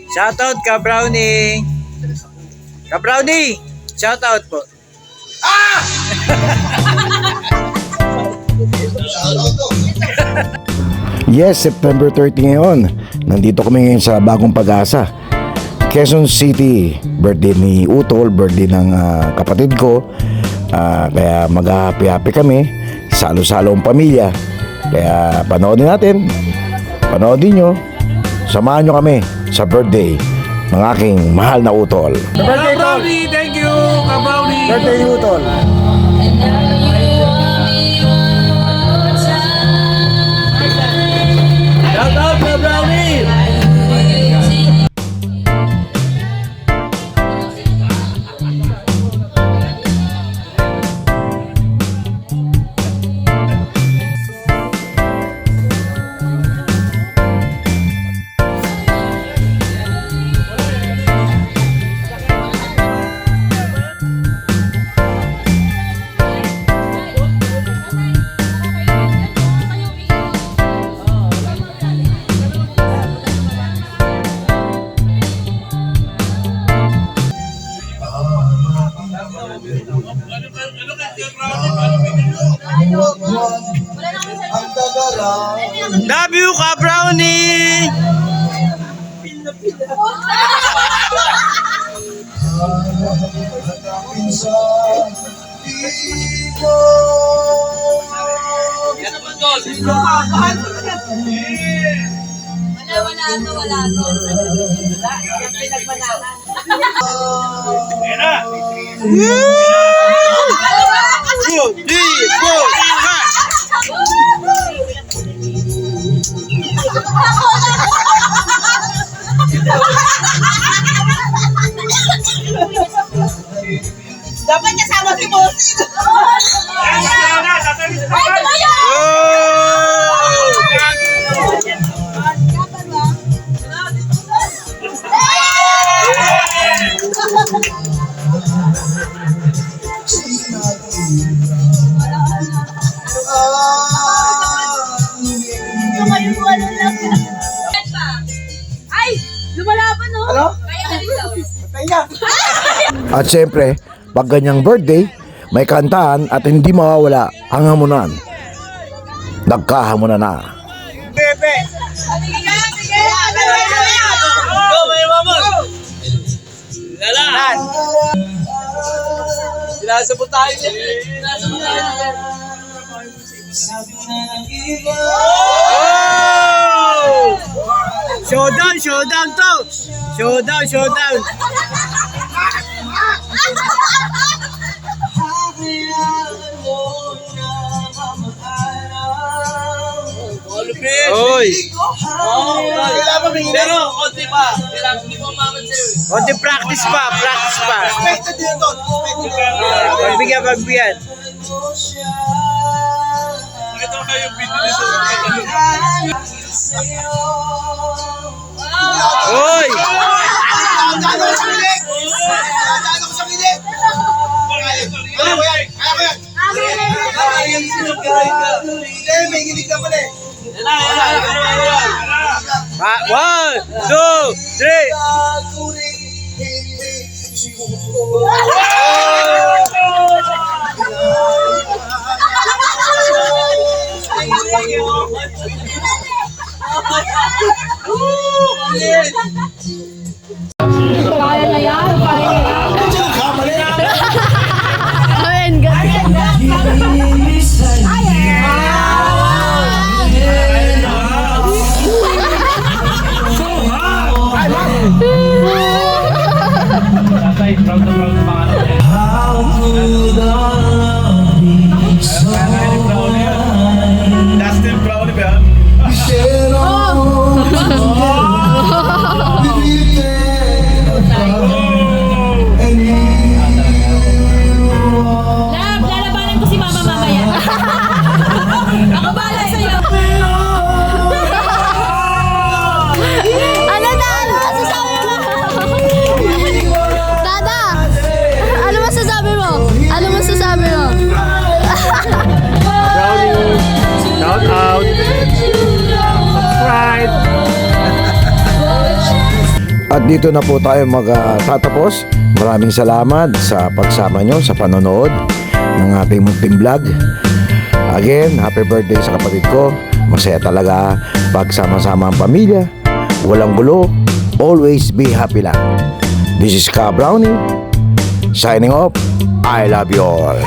Shoutout ka, Brownie. Ka, Brownie. Shoutout po. Yes, September 30 ngayon. Nandito kami ngayon sa Bagong Pag-asa, Quezon City. Birthday ni Utol, birthday ng kapatid ko. Kaya mag-happy-happy kami. Salo-salo ang pamilya. Kaya panoodin natin. Panoodin nyo. Samahan nyo kami sa birthday ng aking mahal na Utol. Birthday, Brownie. Thank you, ka, Brownie. Birthday ni Utol. Shoutout ka, Brownie. Love you, ka, Brownie. Wala to. Yung pinagmanahan. Dapat kasama si Bossing. Ay, tumayo! Ay, lumalaban no? Ano? Kaya na rin daw. At syempre, pag ganyang birthday, may kantahan at hindi mawawala ang hamunan. Nagkahamunan na. Bebe. Go, may mamon. Lalan. Sinasabot tayo niya. Oh! Showdown to. Showdown. Oy. Pero konti pa. Hindi mo maman sa'yo. Konti practice pa. Pagbigyan. Ito kayo video nito. Oy! May gilig na pala eh. 1, 2, 3. Kaya na yan. Ayun, Dustin Brownie ba yan? At dito na po tayo magtatapos. Maraming salamat sa pagsama nyo sa panonood ng ating munting vlog. Again, happy birthday sa kapatid ko. Masaya talaga pagsama-sama ang pamilya. Walang gulo. Always be happy lang. This is Ka Brownie. Signing off. I love you all.